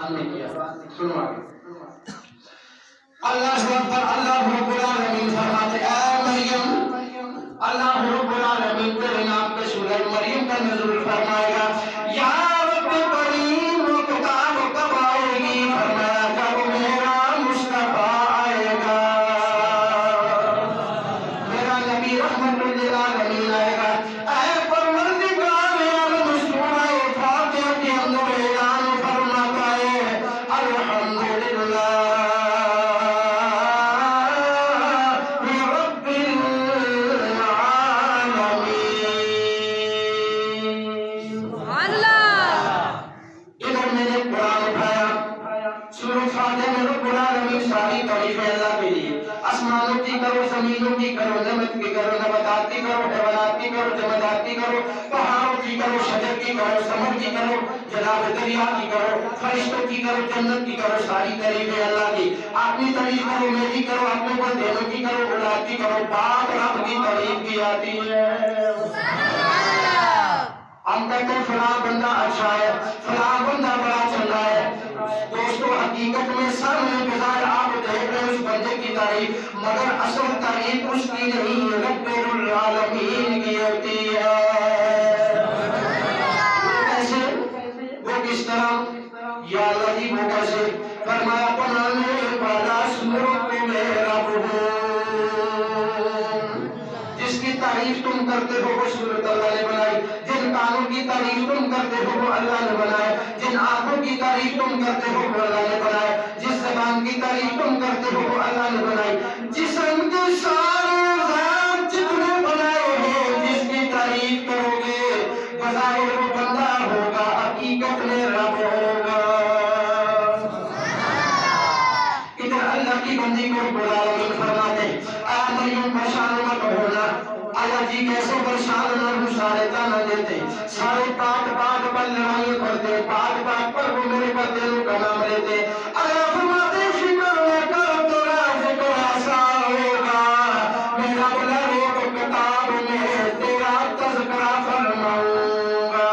قرآن نے کیا. سنو آگے. اللہ اکبر. اللہ رب العالمین فرماتے اے مریم، اللہ رب العالمین تیرے نام پہ سورہ مریم کا نزول فرمائے گا. یا رب کریم وہ کتاب کب آئے گی؟ فرمایا جب میرا مصطفیٰ آئے گا، میرا نبی رحمت للعالمین آئے گا. اے پروردگار عالم سورہ فاتحہ کے اندر اعلان فرماتا ہے الحمدللہ آسمانوں کی کرو، زمینوں کی کرو، نمت کی کرو، نباتات کی کرو، حیوانات کی کرو، جمادات کی کرو، پہاڑوں کی کرو، شجر کی کرو، سمر کی کرو، جناب دریا کی کرو، فرشتوں کی کرو، جنت کی کرو. ساری تعریفیں اللہ کی. اپنی تعریف کرو، میری کرو، اپنے بندوں کی کرو، اولاد کی کرو. باپ رب کی تعریف کی آتی ہے. ہم کہتے ہیں فلاں بندہ اچھا ہے، فلاں بندہ بڑا چل رہا ہے. دوستو حقیقت میں سامنے بظاہر آپ دیکھ رہے ہیں اس بندے کی تعریف، مگر اصل تعریف اس کی نہیں، رب العالمین کی ہوتی ہے. وہ کیسے؟ وہ کس طرح؟ یا اللہ جی وہ کیسے؟ فرمایا بنانے والا سورت میرا جس کی تعریف تم کرتے ہو وہ صورت اللہ نے بنائی. جن کانوں کی تعریف تم کرتے ہو وہ اللہ نے بنائے. جن آنکھوں کی تعریف تم کرتے ہو وہ اللہ نے بنائے. جس زبان کی تعریف تم کرتے ہو وہ اللہ نے بنائی. جسم کے سارے ذات جتنے بنائے ہیں جس کی تعریف کرو گے بظاہر وہ بندہ ہوگا، حقیقت میں رب ہوگا. ادھر اللہ کی بندی کو رب العالمین فرماتے ہیں اے مریم پریشان مت ہونا. اللہ جی کیسے پریشان نہ مشارکہ نہ دیتے، سارے بات پر لڑائیں کرتے، بات پر وہ میرے بدلوں کا نام لیتے. اللہ فرماتے فکر نہ کر تیرا ذکر آسان ہوگا، میرا بلا روک کتاب میں تیرا تذکرہ فرماؤں گا.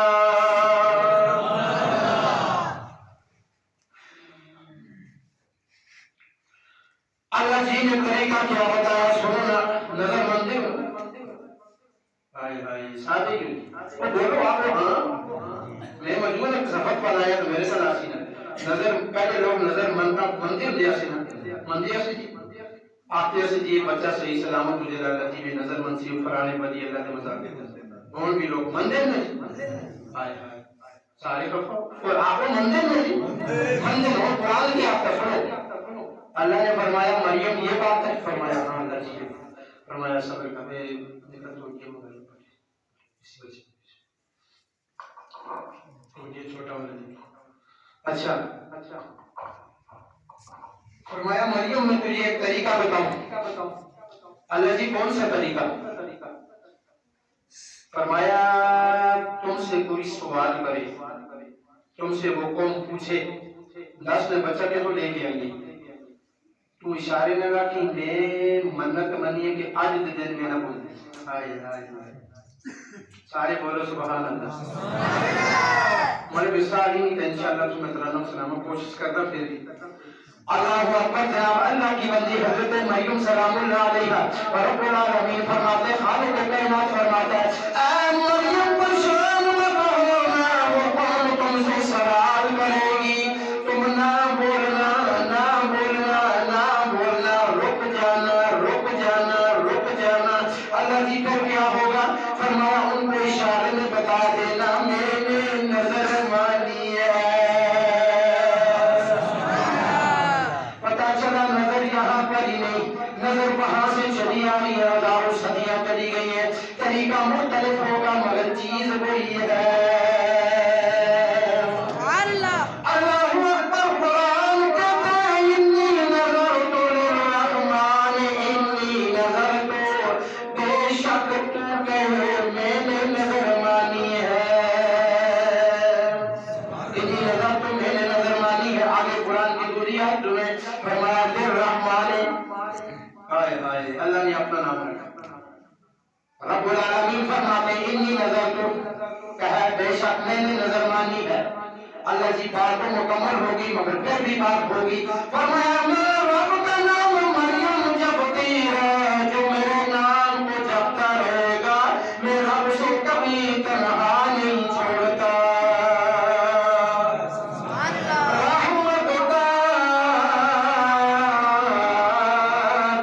اللہ جی نے طریقہ کیا بتایا سننا. نظر مندی شادی کی بولو آپ میں مجموعہ نے سفر پر آیا تو میرے ساتھ آسی نا نظر پہلے لوگ نظر مندر دیا سی نا مندیا سی آتے سے جی بچہ صحیح سلامت مجھے اللہ جی میں نظر منصیب فرانے بدی اللہ کے مذاکر کون بھی لوگ مندر میں آئے سارے اور آپ مندر میں مندر ہو قرآن کی آپ کا سنو. اللہ نے فرمایا مریم یہ بات ہے. فرمایا ہاں اللہ جی فرمایا صبر کرے دقت ہو گئی مگر اس وجہ یہ چھوٹا والا اچھا فرمایا مریم میں تجھے ایک طریقہ بتاؤں. اللہ جی کون سا طریقہ؟ فرمایا تم سے کوئی سوال کرے، تم سے وہ قوم پوچھے 10 میں بچہ کے تو لے کے آئیے، تو اشارے لگا کہ میں منت منی ہے کہ آج دن میں نہ بولتے. سارے بولو سبحان اللہ. مجھے بسال ہی نہیں تھا انشاءاللہ تمہیں ترانم سلامہ کوشش کرتا پھر بھی. اللہ اکبر. جناب اللہ کی بندی حضرت مریم سلام اللہ علیہا رب العالمین فرماتے خالق کائنات فرماتا ہے اے مریم پریشان مت ہونا، وہ قوم تم سے سوال کرے گی، تم نہ بولنا نہ بولنا نہ بولنا، رک جانا رک جانا رک جانا. اللہ جی پھر کیا ہوگا؟ فرمایا ان کو اشارے میں بتا دینا میں نے نظر مانی ہے. پتا چلا نظر یہاں پر ہی نہیں، نظر وہاں سے چلی آ رہی ہے، ہزاروں صدیاں چلی گئی ہیں، طریقہ مختلف ہوگا مگر چیز وہی ہے. اللہ نے اپنا نام رکھا. رب العالمین فرماتے انی نظر تو کہا بے شک میں نے نظر مانی ہے. اللہ کی بات تو مکمل ہوگی مگر پھر بھی بات ہوگی. فرمایا میرے رب کا نام مریم جپتی ہے، جو میرے نام کو جپتا رہے گا میں رب سے کبھی تنہا نہیں چھوڑتا. رحمت کا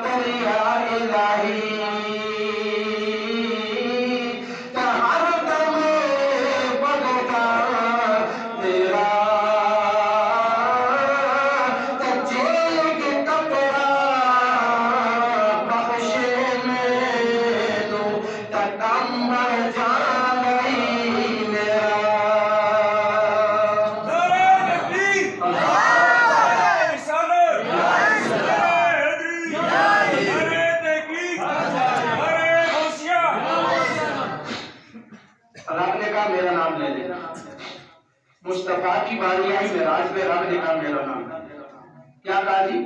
دریا الہی ہر دم بگتا تیرا، کچے کے کپڑا بخشے میں تو تکمل جان گئی میرا. رب نے کہا میرا نام لے لے. مصطفیٰ کی باری آئی معراج میں، رب نے کہا میرا نام. کیا کہا جی؟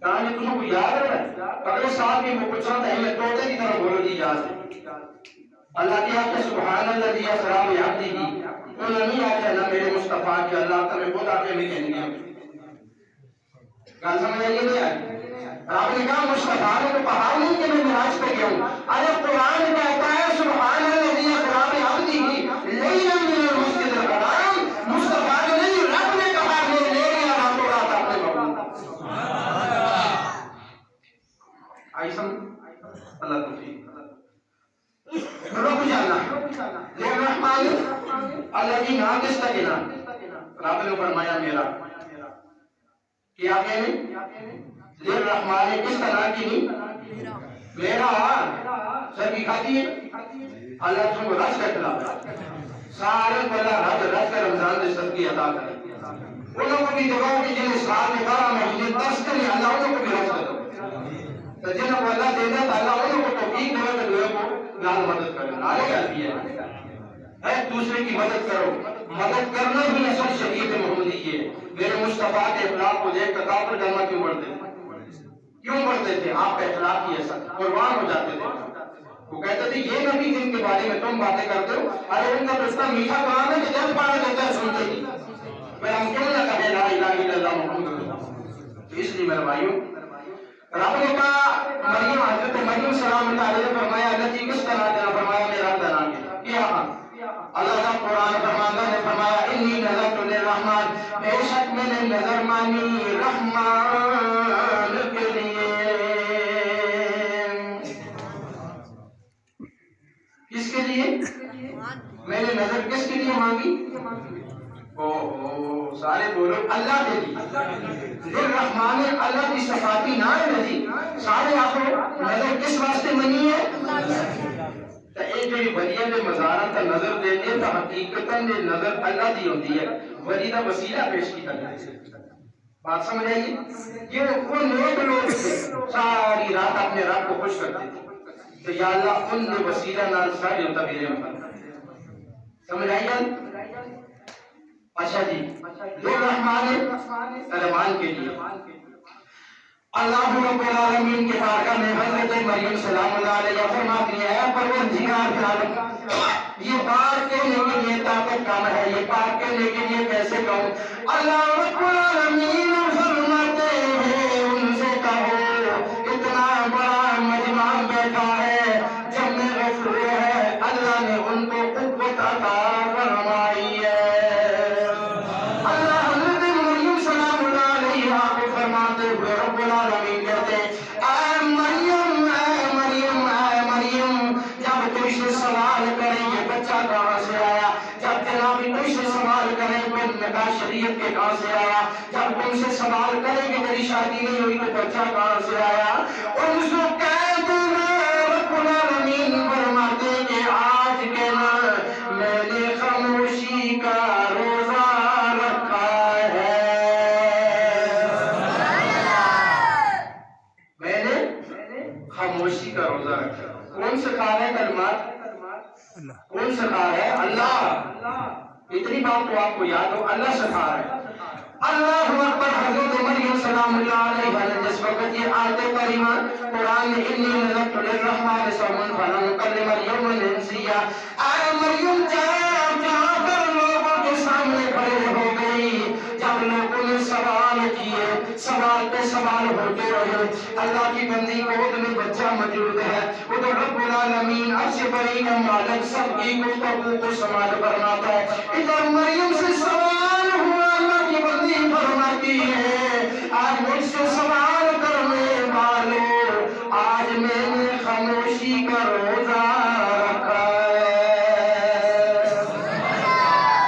کہا جی تم کو یاد ہے اگلے سال بھی وہ پوچھا تھا میں توتے کی طرح بولو جی یاد ہے. اللہ کی آپ کے سبحان الذی اسریٰ بعبدہ، انہوں نہیں آتے اللہ میرے مصطفیٰ کی اللہ تعالیٰ خود آتے میں کہیں گے. گل سمجھ آئیے نہیں آئی؟ آپ نے کہا مصطفیٰ نے تو کہا نہیں کہ میں معراج پہ گیا ہوں. ارے قرآن کہتا ہے سبحان الذی اسریٰ بعبدہ لیلا من المسجد الحرام. مصطفیٰ نے نہیں، رب نے کہا میں لے گیا راتوں رات اپنے محبوب. آئی سمجھ؟ اللہ توفیق. رک جانا للرحمن الذی ناقصتنا. رب نے فرمایا میرا کیا کہنے للرحمن کس طرح کی نہیں میرا سر کی کھاتی ہے. اللہ تم کو رس کر کھلا سارے پہلا رس کر رمضان سے صدقی عطا کرے. انہوں کو بھی دعاؤں کی جنہیں سال میں 12 مہینے 10 کریں اللہ انہوں کو بھی رس کر دو. تو جنہوں کو اللہ دے دے تو اللہ انہوں کو توفیق دے تو دوئے کو لال مدد کرے. نالے کہتی ہے دوسرے کی مدد کرو. مدد کرنا بھی اصل شریعت محمدی ہے. میرے مصطفیٰ کے اخلاق کو دیکھ کر کافر کلمہ کیوں پڑھتے تھے؟ کیوں پڑھتے تھے؟ آپ کا اخلاق ہی ایسا قربان ہو جاتے تھے. وہ کہتے تھے یہ نبی جن کے بارے میں تم باتیں کرتے ہو، ارے ان کا تو اتنا میٹھا کلام ہے کہ جب پڑھا جاتا ہے سنتے ہی. پھر ہم کیوں نہ کہیں لا الہ الا اللہ محمد رسول اللہ. تو اس لیے میرے بھائیوں رب نے کہا مریم حضرت مریم سلام اللہ علیہ نے فرمایا اللہ جی کس طرح دینا. فرمایا میرا دینا کیا. اللہ کا قرآن فرماتا ہے فرمایا انی نذرت للرحمن، بے شک میں نے نظر مانی رحمان کے لیے. کس کے لیے میں نے نظر کس کے لیے مانگی؟ سارے بولو اللہ کے لیے. للرحمن اللہ کی صفاتی نام ہے جی. سارے آخر نظر کس واسطے منی ہے؟ تو ایک جو ولیہ دے مزارہ تا نظر دیتے تو حقیقتاً دے نظر اللہ دی ہوتی ہے. ولی دا وسیلہ پیش کی کرتے. بات سمجھ آئیے؟ یہ وہ نیک لوگ تھے ساری رات اپنے رب کو خوش کرتے تھے. تو یا اللہ ان دے وسیلہ نال سارے ہوتا میرے مطلب سمجھ آئیے؟ اچھا جی للرحمن رحمان کے لیے اللہ رب العالمین کے بارگاہ میں حضرت مریم سلام اللہ علیہ فرماتی ہے پروردگار عالم یہ بات کہنے کے لیے طاقت کم ہے، یہ بات کہنے کے لیے کیسے کہوں. اللہ رب العالمین فرماتے ہیں ان سے کہو اتنا بڑا مجمع بیٹھا ہے جب میں غفور ہے اللہ نے ان کو قوت عطا فرمائی ہے. اللہ حضرت مریم سلام اللہ علیہ کو فرماتے ہوئے رب العالمین کہتے اے مریم اے مریم اے مریم جب تو اسے سوال کریں یہ بچہ کہاں سے آیا، جب جناب تو اسے سوال کریں کہ نکاح شریعت کے کہاں سے آیا، جب تم سے سوال کریں کہ میری شادی نہیں ہوئی تو بچہ کہاں سے آیا، اور اس کو کہہ دیں رب العالمین فرماتے کہ آج کے نا میں نے خاموشی کا روزہ رکھا ہے. میں نے خاموشی کا روزہ رکھا. کون سکھا رہے کلمات؟ کون سکھا رہے ہے؟ اللہ. اتنی بات تو آپ کو یاد ہو اللہ سکھا رہے ہے. اللہ اکبر. حضرت مریم سلام اللہ علیہ جس وقت یہ آیت کریمہ قرآن میں انی نذرت للرحمن صوما فلن اکلم اليوم انسیا، اے مریم جا کر لوگوں کے سامنے لوگوں نے سوال کیے، سوال پہ سوال ہوتے رہے۔ اللہ کی بندی گود میں بچہ موجود ہے، وہ تو رب العالمین عرش بری کا مالک سب کی گفتگو کو سماعت فرماتا ہے۔ ادھر مریم سے سوال ہوا، اللہ کی بندی فرماتی ہے آج مجھ سے سوال کرنے والوں، آج میں نے خاموشی کا روزہ رکھا ہے۔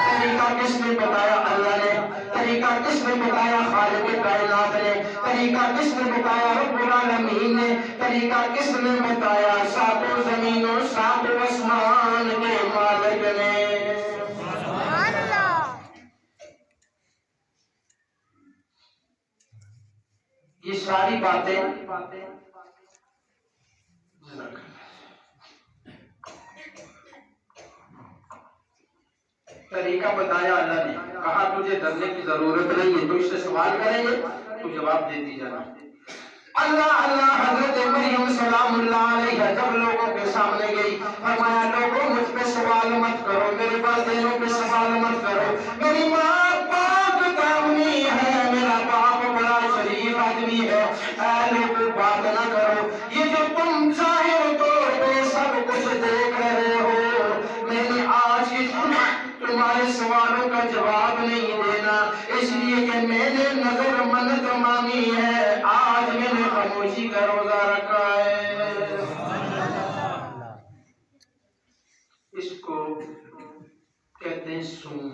طریقہ کس نے بتایا؟ اللہ نے۔ طریقہ کس نے بتایا؟ خالق کائنات نے۔ طریقہ کس نے بتایا؟ رب العالمین نے۔ طریقہ کس نے بتایا؟ ساتوں زمینوں ساتوں آسمان کے مالک نے۔ یہ ساری باتیں طریقہ بتایا اللہ نے، کہا تجھے ڈرنے کی ضرورت نہیں ہے، تو اس سے سوال کریں گے تو جواب دیتی جانا۔ اللہ حضرت مریم سلام اللہ علیہ جب لوگوں کے سامنے گئی، فرمایا لوگوں مجھ پہ سوال مت کرو، میرے والدینوں پہ سوال مت کرو، میری ماں پاک دامنی ہے، میرا باپ بڑا شریف آدمی ہے، اے لوگوں بات نہ کرو، یہ جو تم ظاہر طور پہ سب کچھ دیکھ رہے ہو، میں نے آج تمہارے سوالوں کا جواب نہیں دینا، اس لیے کہ میں نے نظر منت مانی ہے، آج میں نے خاموشی کا روزہ رکھا ہے۔ اس کو کہتے ہیں سوم۔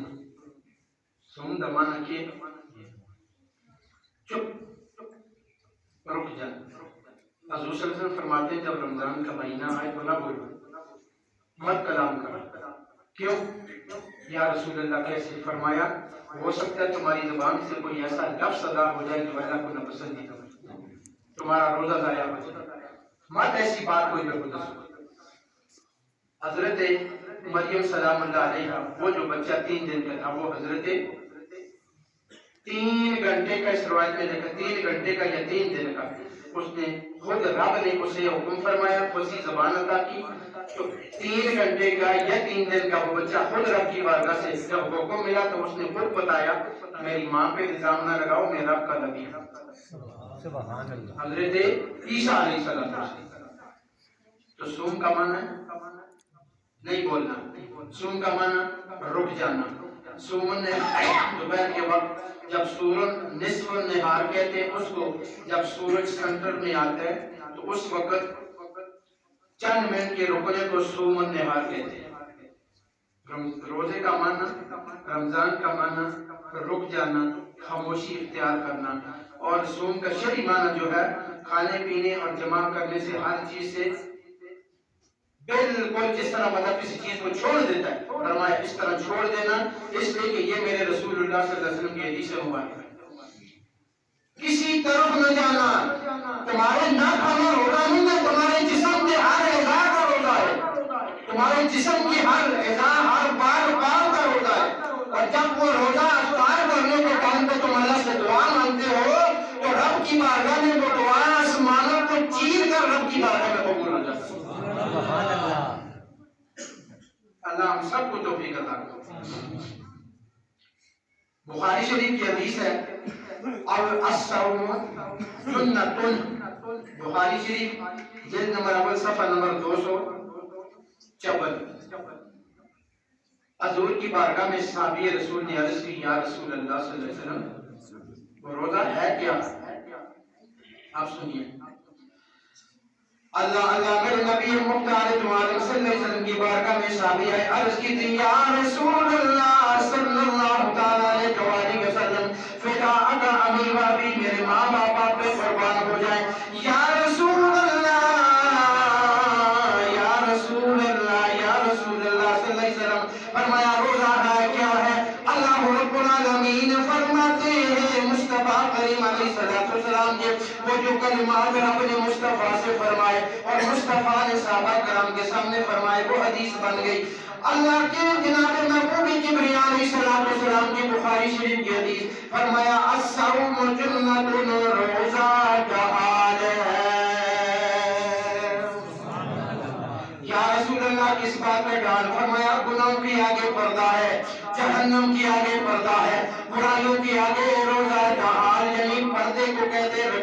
سوم کا معنی کیا؟ چپ، رک جا۔ حضور صلی اللہ علیہ وسلم فرماتے ہیں جب رمضان کا مہینہ آئے تو نہ بولو، مت کلام کرو۔ کیوں؟ یا رسول اللہ کیسے؟ فرمایا ہو سکتا ہے تمہاری زبان سے کوئی ایسا لفظ ادا ہو جائے جو اللہ کو ناپسند ہو، تمہارا روزہ ضائع ہو جائے، مت ایسی بات کوئی بے خود سنو۔ حضرت مریم سلام اللہ علیہ وہ جو بچہ 3 دن کا تھا، وہ حضرت 3 گھنٹے کا، اس روایت میں لکھا 3 گھنٹے کا یا 3 دن کا، اس نے خود رب نے اسے حکم فرمایا، فصیح زبان عطا کی، تو 3 گھنٹے کا یا 3 دن کا وہ بچہ خود رب کی بارگاہ سے جب حکم ملا تو اس نے خود بتایا میری ماں پہ الزام نہ لگاؤ، میں رب کا نبی ہوں۔ حضرت عیسیٰ علیہ السلام۔ تو سوم کا معنی نہیں بولنا، سوم کا معنی رک جانا۔ سوم نے دوپہر کے وقت جب سورج نصف نہار کہتے ہیں اس کو، جب سورج سینٹر میں آتا ہے تو اس وقت چند منٹ کے رکنے کو سوم نہار کہتے ہیں۔ روزے کا معنی، رمضان کا معنی رک جانا، خاموشی اختیار کرنا، اور سوم کا شرعی معنی جو ہے کھانے پینے اور جمع کرنے سے، ہر چیز سے بالکل جس طرح بندہ کسی چیز کو چھوڑ دیتا ہے، فرمایا اس طرح چھوڑ دینا، اس لیے کہ یہ میرے رسول اللہ صلی اللہ علیہ وسلم کی حدیث سے ہوا ہے۔ کسی طرف نہ جانا، تمہارے نہ کھانا روزہ نہیں ہے، تمہارے جسم کے ہر اعضاء کا روزہ ہے، تمہارے جسم کی ہر اعضاء، ہر بار کا روزہ ہے، اور جب وہ روزہ افطار کرنے کے ٹائم پہ تم اللہ سے دعا مانگتے ہو تو رب کی بارگاہ میں وہ دعا آسمانوں کو چیر کر رب کی بارگاہ میں قبول ہو جاتی ہے۔ اللہ ہم سب کو توفیق عطا کرے۔ بخاری شریف کی حدیث ہے الصوم جنۃ، بخاری شریف جلد نمبر اول صفحہ نمبر 254۔ حضور کی بارگاہ میں صحابی رسول نے عرض کی یا رسول اللہ صلی اللہ علیہ وسلم وہ روزہ ہے کیا؟ آپ سنیے، اللہ میرے نبی مختار عالم صلی اللہ علیہ وسلم کی بارگاہ میں صحابی آئے، عرض کی تھی یا رسول اللہ صلی اللہ تعالیٰ علیہ وسلم فداءک ابی و ابی، میرے ماں باپ پہ قربان ہو جائیں، یا رسول اللہ یا رسول اللہ یا رسول اللہ صلی اللہ علیہ وسلم۔ فرمایا روزہ ہے کیا ہے؟ اللہ رب العالمین فرماتے ہیں مصطفیٰ کریم علیہ السلام کے وہ جو کلمات رب نے مصطفیٰ سے فرمائے اور مصطفیٰ نے صحابہ کرام کے سامنے فرمائے، وہ حدیث بن گئی۔ اللہ کے جناب محبوب کبریا علیہ السلام کی بخاری شریف کی حدیث، فرمایا الصوم جنۃ، روزہ جہاد ہے۔ یا رسول اللہ کس بات میں ڈال؟ فرمایا گناہوں کی آگے پردہ ہے، جہنم کی آگے پردہ ہے، برائیوں کی آگے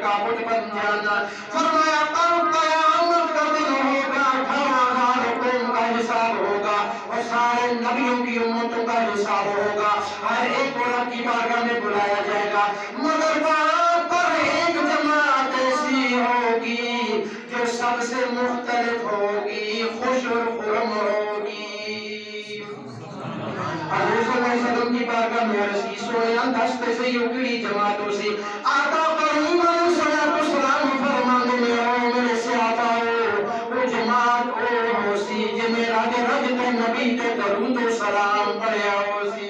کا بت بن جانا. فرمایا کل قیامت کا دن ہوگا, 18,000 قوم کا حساب ہوگا اور سارے نبیوں کی امتوں کا حساب ہوگا. ہر ایک کو رب کی بارگاہ میں بلایا جائے گا, مگر وہاں پر ایک جماعت ایسی ہوگی جو سب سے مختلف ہوگی, خوش اور خرم ہوگی. حضور صلی اللہ علیہ وسلم کی بارگاہ میں عرض کی, سویا دستے سے یوکڑی جماعتوں سے آقا کریم علیہ السلام فرمانے میں آؤ میرے سے آتا ہو وہ جماعت او سی جے میرا دے رج تے نبی تے درود و سلام پڑھیا ہو سی.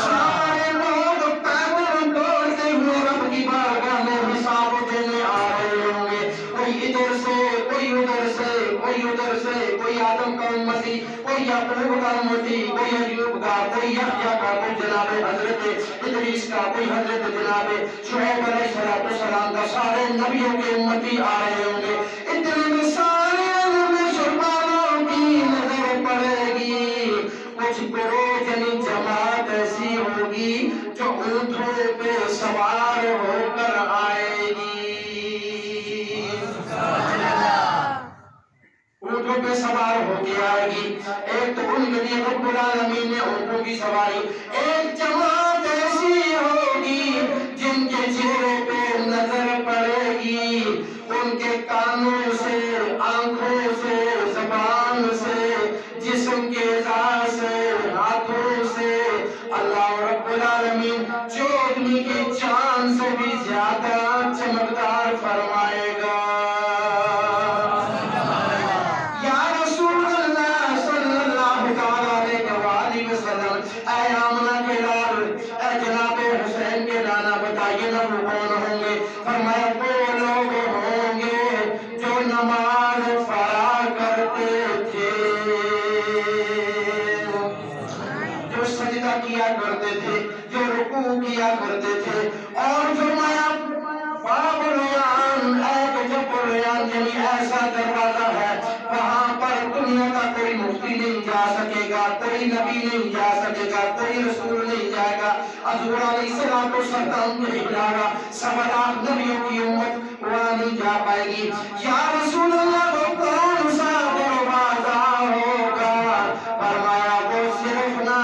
سارے لوگ پیدل دوڑتے ہوئے رب کی بارگاہ میں حساب دینے آ رہے ہوں گے, کوئی ادھر سے کوئی ادھر سے کوئی ادھر سے, کوئی آدم کا امتی, کوئی یعقوب کا امتی, کوئی ایوب کا, کوئی یحییٰ کا, کوئی جناب حضرت ادریس کا, کوئی حضرت جناب شعیب علیہ السلام کا. سارے نبیوں کے امتی آ رہے ہوں گے. اتنے میں سارے شرمانوں کی نظر پڑے گی, کچھ گروہ یعنی جماعت ایسی ہوگی جو اونٹوں پہ سوار ہو کر آئے گی. اونٹوں پہ سوار ہو کے آئے گی. ایک تو ان کے لیے رب العالمین نے اونٹوں کی سواری. ایک جماعت ایسی ہوگی جن کے چہرے پہ نظر پڑے گی, ان کے کانوں سے, آنکھوں سے, زبان سے, جسم کے اعضاء سے, ہاتھوں سے اللہ رب العالمین چودھویں کے چاند سے بھی زیادہ چمکدار فرمائے گا. اے آمنہ کے لال, اے جناب حسین کے نانا, بتائیے نا وہ کون ہوں گے؟ فرمایا وہ لوگ ہوں گے جو نماز پڑھا کرتے تھے, جو سجدہ کیا کرتے تھے, جو رکوع کیا کرتے تھے, اور فرمایا باب الریان, اے جب الریان یعنی ایسا دروازہ ہے وہاں پر دنیا کا کوئی مفتی نہیں جا سکے گا, کوئی نبی نہیں جا سکے گا, کوئی رسول نہیں جائے گا. حضور علیہ السلام کے علاوہ 7 نبیوں کی امت وہاں نہیں جا پائے گی. یا رسول اللہ وہ کون سا دروازہ ہوگا؟ فرمایا وہ صرف نہ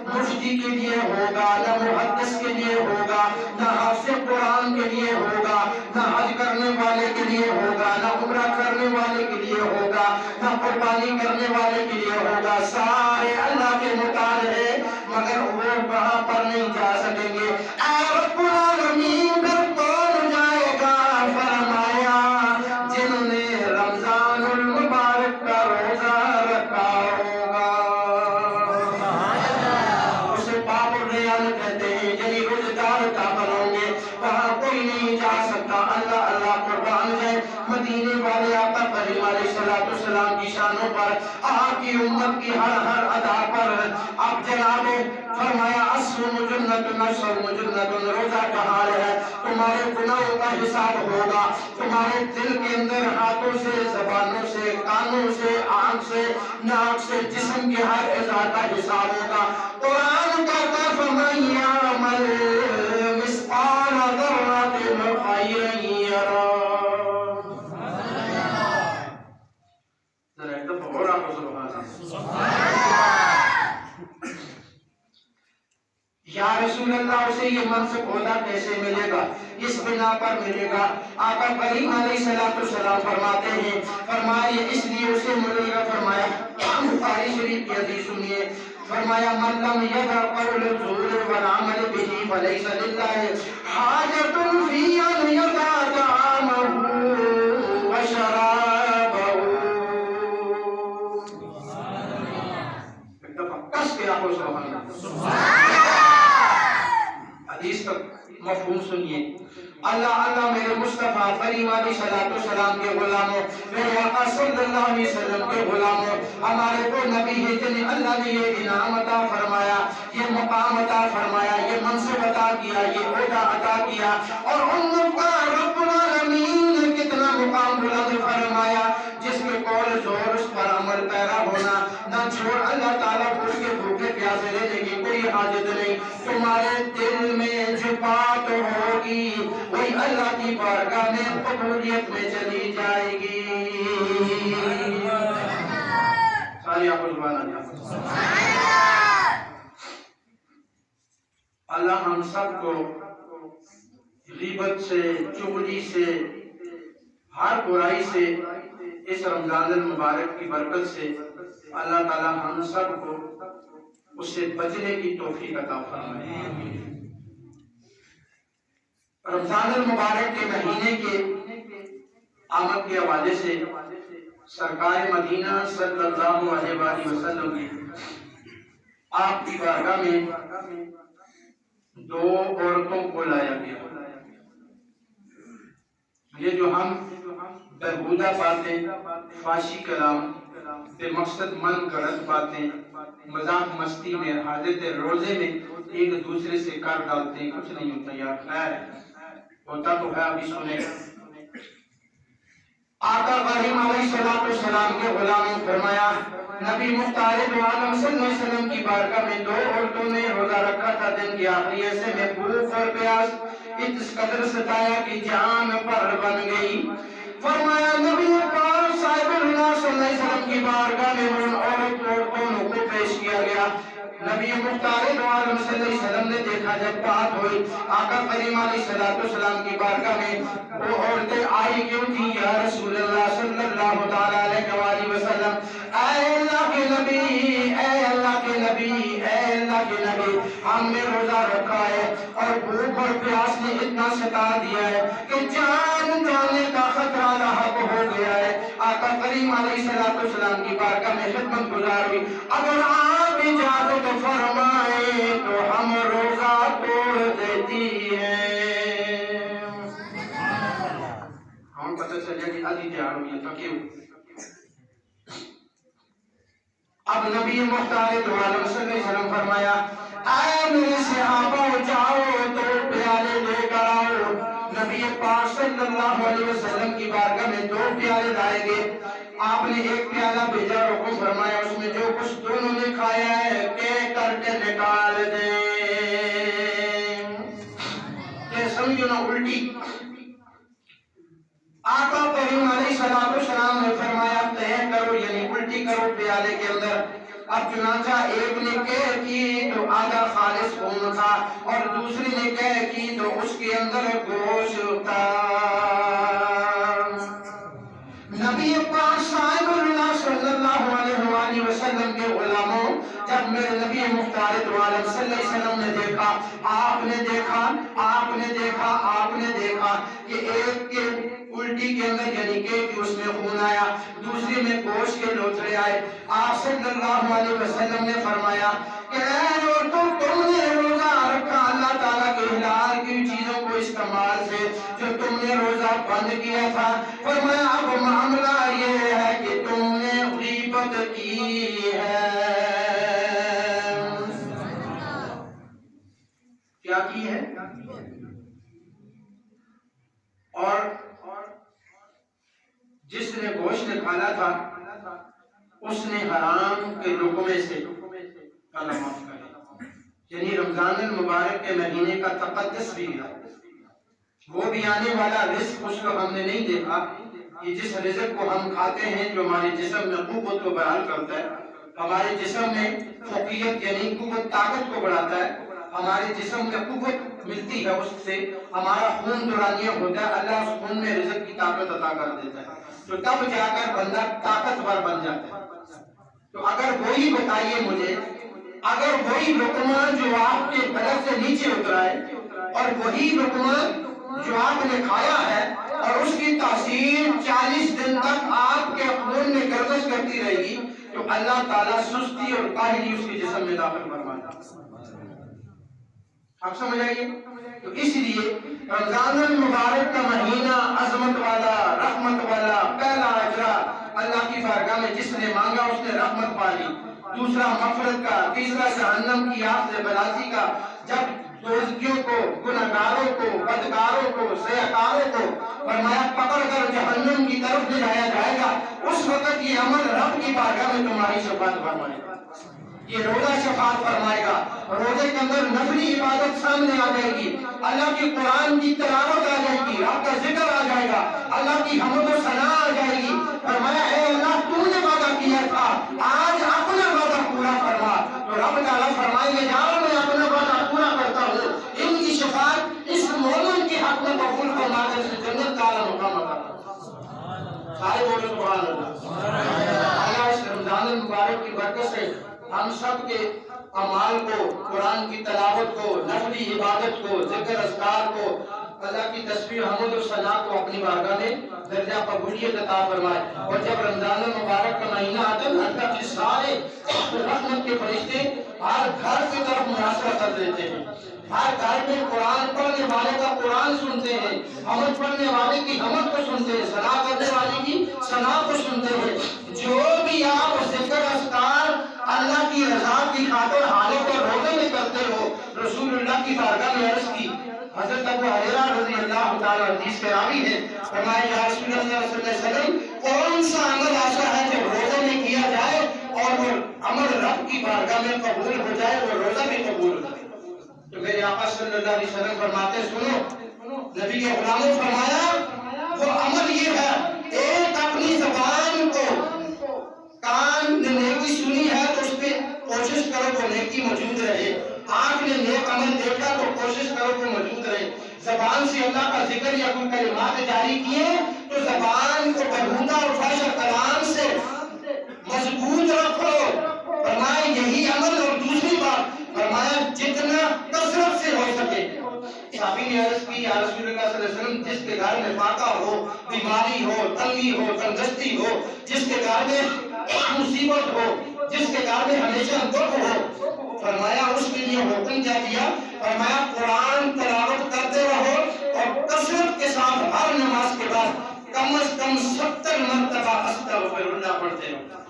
مفتی کے لیے ہوگا, نہ محدث کے لیے ہوگا, نہ حافظ قرآن کے لیے ہوگا, نہ حج کرنے والے کے لیے ہوگا, نہ عمرہ کرنے والے کے لیے ہوگا, نہ قربانی کرنے والے کے لیے ہوگا. سارے اللہ کے محتاج ہیں مگر وہ وہاں پر نہیں جا سکیں گے. اے رب العالمین پھر کون جائے گا؟ فرمایا جنہوں نے رمضان المبارک کا روزہ رکھا ہوگا. اسے باب الریان کہتے ہیں, یعنی روزدار داخل ہوں گے, وہاں کوئی نہیں جا سکتا. اللہ اللہ قربان ہے مدینے والے آقا کریم علیہ السلام کی شانوں پر, آپ کی امت کی ہر ادا پر. اب جناب فرمایا الصوم جنۃ والصوم جنۃ, روزہ کا حال ہے تمہارے گناہوں کا حساب ہوگا, تمہارے دل کے اندر ہاتھوں سے, زبانوں سے, کانوں سے, آنکھ سے, ناک سے, جسم کے ہر اعضاء کا حساب ہوگا. قرآن کہتا ہے فَمَن يَعْمَلْ مِثْقَالَ ذَرَّةٍ خَيْرًا يَرَهُ. ذرا ایک دفعہ اور آپ کو سبحان اللہ. یا رسول اللہ اسے یہ منصب عہدہ کیسے ملے گا؟ اس بنا پر ملے گا. آقا کریم علیہ السلام فرماتے ہیں, فرمایا اس لیے اسے ملے گا. فرمایا بخاری شریف کی حدیث سنیے, فرمایا من لم یدع قول الزور والعمل به فلیس للہ حاجۃ فی ان یدع طعامہ وشرابہ. ایک دفعہ کس کے آپ کو سبحان اللہ. حدیث کا مفہوم سنیے. اللہ اللہ میرے مصطفیٰ کریم علیہ السلام کے غلاموں, میرے آقا صلی اللہ علیہ وسلم کے غلاموں, ہمارے وہ نبی ہیں جنہیں اللہ نے یہ انعام عطا فرمایا, یہ مقام عطا فرمایا, یہ منصب عطا کیا, یہ عہدہ عطا کیا, اور ان کا رب العالمین نے کتنا مقام بلند فرمایا جس میں قول زور اس پر عمل پیرا ہونا نہ چھوڑ. اللہ تعالیٰ کو اس کے بھوکے پیاسے رہنے کی کوئی حاجت نہیں. تمہارے دل میں جو بات ہوگی ہوگی وہی اللہ کی بارگاہ میں قبولیت میں چلی جائے گی. ساری آپ سبحان اللہ ہم سب کو غیبت سے، چغلی سے، ہر برائی سے اس رمضان المبارک کی برکت سے اللہ تعالی ہم سب کو اس سے بچنے کی توفیق عطا فرمائے. رمضان المبارک کے مہینے کے آمد کے حوالے سے سرکار مدینہ صلی اللہ علیہ وآلہ وسلم کی آپ کی بارگاہ میں دو عورتوں کو لایا گیا. یہ جو ہم بہودہ باتیں، فحاشی کلام، بے مقصد من گھڑت باتیں، مذاق مستی میں، حاجت روزے میں ایک دوسرے سے کر ڈالتے ہیں، کچھ نہیں ہوتا یار. خیر ہوتا تو ہے، ابھی سنیں. آقا کریم علیہ السلام کے غلاموں نے فرمایا نبی مختار دو عالم صلی اللہ علیہ وسلم کی بارگاہ میں دو عورتوں نے روزہ رکھا تھا. دن کی آخری ایسے میں بھوک اور پیاس اس قدر ستایا کہ جان پر بن گئی. فرمایا نبی پاک صاحب اللہ صلی اللہ علیہ وسلم کی بارگاہ میں ان عورتوں کو پیش کیا گیا. نبی مختار دو عالم صلی اللہ علیہ وسلم نے دیکھا جب بات ہوئی آقا کریم علیہ السلام کی بارگاہ میں وہ عورتیں آئی کیوں تھی. یا رسول اللہ صلی اللہ تعالی علیہ وسلم، اے اللہ کے نبی، اے اللہ کے نبی، اے اللہ کے نبی، ہم نے روزہ رکھا ہے اور بھوک اور پیاس نے اتنا ستا دیا ہے کہ جان جانے کا خطرہ لاحق ہو گیا ہے. آقا کریم علیہ السلام کی بارگاہ میں خدمت گزار ہوئی، اگر آپ اجازت فرمائیں تو ہم روزہ توڑ دیتی ہیں. ہم پتہ چلے کہ آدھی تیار ہوئی ہے تو کیوں. اب نبی مختار دو عالم صلی اللہ علیہ وسلم فرمایا اے میرے صحابہ جاؤ تو پیالے لے کر آؤ. نبی پاک صلی اللہ علیہ وسلم کی بارگاہ میں دو پیالے لائے گئے. آپ نے ایک پیالہ بھیجا اور حکم فرمایا اس میں جو کچھ دونوں نے کھایا ہے کہ کر کے نکال دیں. کہ سمجھو نا الٹی. آقا کریم علیہ السلام نے فرمایا طے کرو یعنی الٹی کرو پیالے کے اندر. اب چنانچہ ایک نے کہہ کی تو آدھا خالص خون تھا اور دوسری نے کہہ کی تو اس کے اندر گوشت تھا. نبی پاک صاحب اللہ صلی اللہ علیہ وآلہ وسلم کے غلاموں جب میرے نبی مختار دو عالم صلی اللہ علیہ وسلم نے دیکھا، آپ نے دیکھا، آپ نے دیکھا، آپ نے دیکھا کہ ایک کے الٹی کے اندر یعنی کہ اس میں خون آیا، دوسری میں گوشت کے لوتھڑے آئے. آپ صلی اللہ علیہ وسلم نے فرمایا کہ اے عورتوں تم نے روزہ رکھا اللہ تعالیٰ کے حلال کی چیزوں کو استعمال سے جو تم نے روزہ بند کیا تھا. فرمایا اب معاملہ یہ ہے کہ تم نے غیبت کی ہے. کیا کی ہے؟ اور جس نے گوشت کھانا تھا اس نے حرام کے لقمے سے اللہ معاف کرے. یعنی رمضان المبارک کے مہینے کا تقدس بھی ہے. وہ بھی آنے والا رزق اس کو ہم نے نہیں دیکھا. یہ جس رزق کو ہم کھاتے ہیں جو ہمارے جسم میں قوت کو بحال کرتا ہے، ہمارے جسم میں فوقیت یعنی قوت طاقت کو بڑھاتا ہے، ہمارے جسم میں قوت ملتی ہے، اس سے ہمارا خون دورانیہ ہوتا ہے. اللہ اس خون میں رزق کی طاقت عطا کر دیتا ہے تو تب جا کر بندہ طاقتور بن جاتا ہے. تو اگر وہی بتائیے مجھے، اگر وہی لقمہ جو آپ کے بدن سے نیچے اترا ہے اور وہی لقمہ جو آپ نے کھایا ہے اور اس کی تاثیر 40 دن تک آپ کے خون میں گردش کرتی رہے گی تو اللہ تعالیٰ سستی اور کاہلی اس کے جسم میں داخل فرماتا ہے. آپ سمجھ آئیے. تو اس لیے رمضان المبارک کا مہینہ عظمت والا، رحمت والا، پہلا اجرا اللہ کی بارگاہ میں جس نے مانگا اس نے رحمت پالی، دوسرا مغفرت کا، تیسرا جہنم کی آگ سے بلاسی کا. جب دوزخیوں کو، گنہگاروں کو، بدکاروں کو، سیاکاروں کو فرمایا پکڑ کر جہنم کی طرف لے جایا جائے گا، اس وقت یہ عمل رب کی بارگاہ میں تمہاری شفاعت فرمائے گا. یہ روزہ شفاعت فرمائے گا. روزے کے اندر نفلی عبادت سامنے آ جائے گی. اللہ کی کی قرآن کی تلاوت آ جائے گی، رب کا ذکر آ جائے گا، اللہ کی حمد و ثنا آ جائے گی۔ فرمایا اے اللہ تو نے وعدہ کیا تھا، آج اپنا وعدہ پورا فرما۔ تو رب تعالیٰ فرمائیں گے جاؤ میں اپنا وعدہ پورا کرتا ہوں، ان کی شفاعت اس مومن کے حق میں قبول فرما کر سے جنت کا اعلیٰ مقام عطا کرنا۔ سارے بولے سبحان اللہ۔ اللہ اس رمضان المبارک کی برکت سے ہم سب کے اعمال کو، قرآن کی تلاوت کو، نفلی عبادت کو، ذکر اذکار کو، اللہ کی تسبیح حمد و ثنا کو اپنی بارگاہ میں درجہ قبولیت عطا فرمائے۔ اور جب رمضان المبارک کا مہینہ آتا ہے اللہ کے سارے رحمت کے فرشتے ہر گھر کی طرف مناظرہ کر دیتے ہیں، ہر گھر میں قرآن پڑھنے والے کا قرآن سنتے ہیں، حمد پڑھنے والے کی حمد کو سنتے ہیں، ثنا کرنے والے کی ثنا کو سنتے ہیں۔ جو بھی آپ ذکر اذکار اللہ کی رضا کی خاطر حالت اور روزے میں کرتے ہو، رسول اللہ کی بارگاہ میں عرض کی، حضرت ابو ہریرہ رضی اللہ تعالیٰ حدیث کے راوی ہیں، فرمایا یا رسول اللہ صلی اللہ علیہ وسلم کون سا عمل ایسا ہے جو روزے میں کیا جائے اور وہ عمل رب کی بارگاہ میں قبول ہو جائے، وہ روزہ بھی قبول ہو جائے؟ تو میرے آقا صلی اللہ علیہ وسلم فرماتے سنو، نبی کے غلاموں فرمایا وہ عمل یہ ہے، ایک اپنی زبان کو کان نے نیکی سنی ہے تو اس پہ کوشش کرو کہ نیکی موجود رہے، آنکھ نے نیک عمل دیکھا تو کوشش کرو کہ موجود رہے، زبان سے اللہ کا ذکر یا کوئی کلمات جاری کیے تو زبان کو بہودہ اور فحش کلام سے مضبوط رکھو۔ فرمایا یہی عمل، اور دوسری بات فرمایا جتنا کثرت سے ہو سکے۔ صحابی نے عرض کی یا رسول اللہ صلی اللہ علیہ وسلم جس کے گھر میں فاقہ ہو، بیماری ہو، تنگی ہو، تنگدستی ہو، جس کے گھر میں مصیبت ہو، جس کے گھر میں ہمیشہ دکھ ہو، فرمایا اس کے لیے حکم کیا دیا؟ فرمایا قرآن تلاوت کرتے رہو اور کثرت کے ساتھ ہر نماز کے بعد کم از کم 70 مرتبہ استغفر اللہ پڑھتے رہو،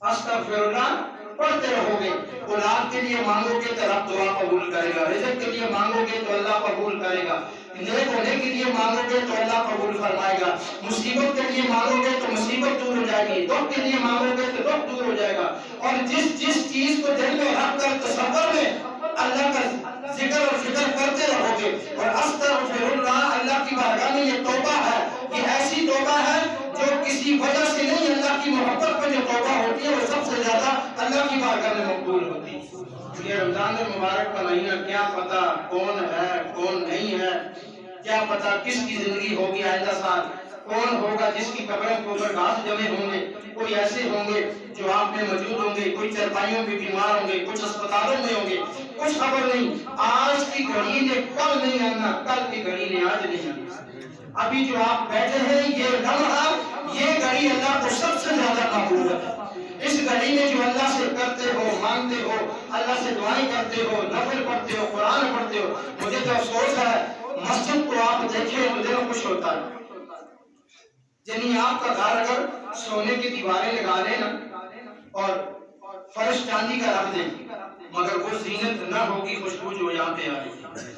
استغفر اللہ پڑھتے رہو گے۔ اولاد کے لیے مانگو گے تو رب دعا قبول کرے گا، رزق کے لیے مانگو گے تو اللہ قبول کرے گا، نیک ہونے کے لیے مانگو گے تو اللہ قبول فرمائے گا، مصیبت کے لیے مانگو گے تو مصیبت دور ہو جائے گی، دکھ کے لیے مانگو گے تو دکھ دور ہو جائے گا۔ اور جس چیز کو دل میں رکھ کر تصور میں اللہ کا ذکر اور فکر کرتے رہو گے، اور استغفر اللہ اللہ کی بارگاہ میں یہ توبہ ہے، یہ ایسی توبہ ہے جو کسی وجہ سے نہیں، اللہ کی محبت میں جو توبہ ہوتی ہے وہ سب سے زیادہ اللہ کی بارگاہ میں مقبول ہوتی ہے۔ یہ رمضان المبارک کا مہینہ کیا پتہ کون ہے کون نہیں ہے، کیا پتہ کس کی زندگی ہوگی آئندہ سال، کون ہوگا جس کی قبروں کے اوپر گھاس جمے ہوں گے، کوئی ایسے ہوں گے جو آپ میں موجود ہوں گے، کوئی چرپائیوں میں بیمار ہوں گے، کچھ اسپتالوں میں ہوں گے، کچھ خبر نہیں۔ آج کی گھڑی نے کل نہیں آنا، کل کی گھڑی نے آج نہیں آنا۔ ابھی جو آپ بیٹھے ہیں یہ لمحہ، یہ گھڑی اللہ کو سب سے زیادہ محبوب ہے۔ اس گھڑی میں جو اللہ سے کرتے ہو، مانگتے ہو، اللہ سے دعائیں کرتے ہو، نفل پڑھتے ہو، قرآن پڑھتے ہو، مجھے تو افسوس ہے مسجد کو آپ دیکھیں تو دل خوش ہوتا ہے۔ یعنی آپ کا گھر اگر سونے کی دیواریں لگا دیں نا اور فرش چاندی کا رکھ دیں، مگر وہ زینت نہ ہوگی خوشبو جو یہاں پہ آئے گی،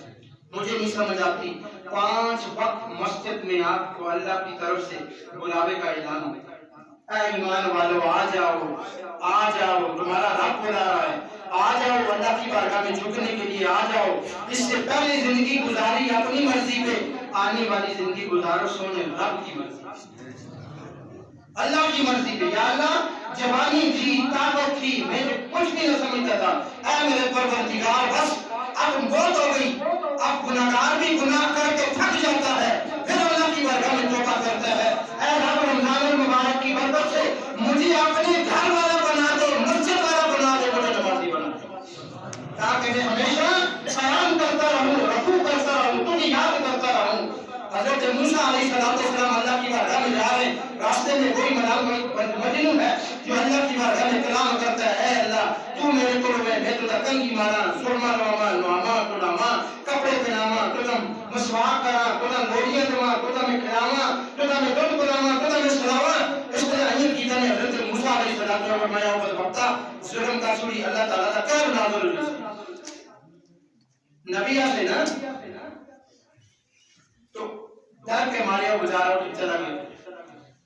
مجھے نہیں سمجھ آتی۔ 5 وقت مسجد میں آپ کو اللہ کی طرف سے بلاوے کا اعلان ہو، اے ایمان والو آ جاؤ، آ جاؤ، تمہارا رب بلا رہا ہے، آ جاؤ اللہ کی بارگاہ میں جھکنے کے لیے آ جاؤ۔ اس سے پہلے زندگی گزاری اپنی مرضی پہ، آنے والی زندگی گزارو سونے رب کی مرضی، اللہ کی مرضی پہ۔ یا اللہ جوانی تھی، طاقت تھی، میں کچھ بھی نہ سمجھتا تھا، اے میرے پروردگار بس اب موت ہو گئی، اب گناہگار بھی گناہ کر کے تھک جاتا ہے، پھر اللہ کی بارگاہ میں توبہ کرتا ہے، اے رب رمضان المبارک کی برکت سے مجھے اپنے گھر والا بنا دے، مسجد والا بنا دے، مجھے نمازی بنا دے، تاکہ میں ہمیشہ قیام کرتا رہوں، رکوع کرتا رہوں، تجھے یاد کرتا رہوں۔ حضرت موسیٰ علیہ السلام اللہ کی بارگاہ میں جا رہے ہیں، راستے میں کوئی مجنون ہے جو اللہ کی بارگاہ میں کلام کرتا ہے، اے اللہ تو میرے کو میں تجھے کنگی مارا، سرما لواما، نواما کلاما، کپڑے پہناما، تجھے مسواک کرا، تجھے لوڑیاں دوا، تجھے میں کھلاوا، تجھے میں دودھ پلاوا، تجھے میں سلاوا۔ اس طرح این کی نے حضرت موسیٰ علیہ السلام نے فرمایا وہ وقتا ظلم کا سوری اللہ تعالیٰ کا کیا نازل ہو نبی آتے نا تو ڈر کے مارے گزارا اور چلا گیا۔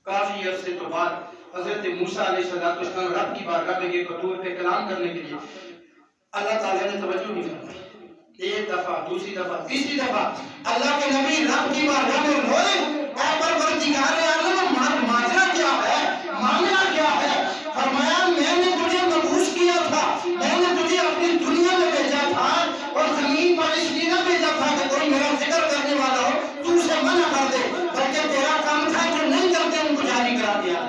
کافی عرصے تو بعد حضرت موسیٰ علیہ السلام رب کی بارگاہ میں گئے، طور پہ کلام کرنے کے لیے۔ اللہ تعالیٰ نے توجہ نہیں فرمائی، ایک دفعہ، دوسری دفعہ، تیسری دفعہ اللہ کے نبی رب کی بارگاہ میں روئے، اے پروردگار عالم ماجرا کیا ہے، معاملہ کیا ہے؟ فرمایا میں نے تجھے مبعوث کیا تھا، میں نے تجھے اپنی دنیا میں بھیجا تھا اور زمین پر اس لیے نہ بھیجا تھا کہ کوئی میرا ذکر کرنے والا ہو تو اسے منع کر دے، بلکہ تیرا کام تھا جو نہیں کرتے ان کو جاری کرا دیا۔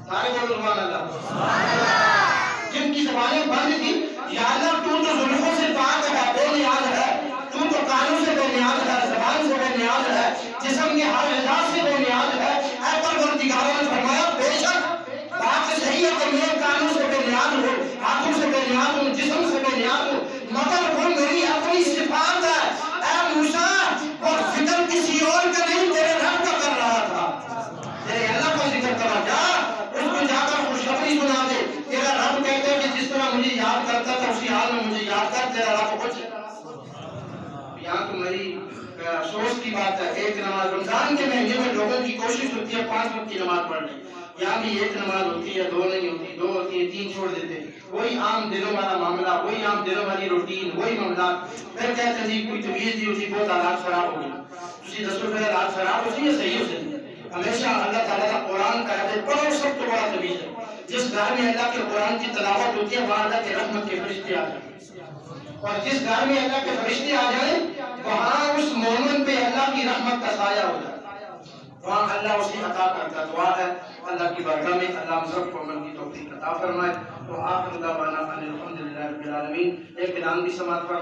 سارے بولو سبحان اللہ۔ جن کی زبانیں بند تھی، یا اللہ تو زلفوں سے پاک ہے، بے نیاز ہے، تو کانوں سے بے نیاز ہے، زبان سے بے نیاز ہے، جسم کے ہر اعضاء سے بے نیاز ہے۔ اے پروردگار نے فرمایا بے شک بات صحیح ہے کہ میں کانوں سے بے نیاز ہوں، ہاتھوں سے بے نیاز ہوں، جسم سے بے نیاز ہوں، مگر وہ میری اپنی صفات ہے۔ اے موسیٰ اور ذکر کسی اور کا نہیں تیرے رب کا کر رہا تھا، تیرے اللہ کا ذکر کرا، جا اس کو جا کر خوشخبری سنا دے۔ تیرا رب کہتا ہے کہ جس طرح مجھے یاد کرتا تھا اسی حال میں مجھے یاد کر، تیرا رب کچھ یہاں تو میری افسوس کی بات ہے، ایک نماز رمضان کے مہینے میں لوگوں کی کوشش ہوتی ہے 5 وقت کی نماز پڑھنے، یہاں بھی ایک نماز ہوتی ہے، 2 نہیں ہوتی، 2 ہوتی ہے، 3 چھوڑ دیتے، وہی عام دنوں والا معاملہ، وہی عام دنوں والی روٹین، وہی معاملات، پھر کہتے ہیں جی کوئی تویز دی ہوتی بہت حالات خراب ہو گئی، تسی دسو پھر حالات خراب ہو سی یا صحیح ہو سی؟ ہمیشہ اللہ تعالیٰ کا قرآن کا ہے پڑھو سب تو بڑا تویز ہے، جس گھر میں اللہ کے قرآن کی تلاوت ہوتی ہے وہاں اللہ کے رحمت کے فرشتے آ جائیں، اور جس گھر میں اللہ کے فرشتے آ جائیں وہاں اس مومن پہ اللہ کی رحمت کا سایہ ہو جاتا ہے، وہاں اللہ اسے عطا کرتا۔ دعا ہے اللہ کی بارگاہ میں اللہ ہم سب کو عمل کی توفیق عطا فرمائے۔ تو آخر دعوانا ان الحمدللہ رب العالمین۔ ایک اعلان بھی سماعت فرمائے۔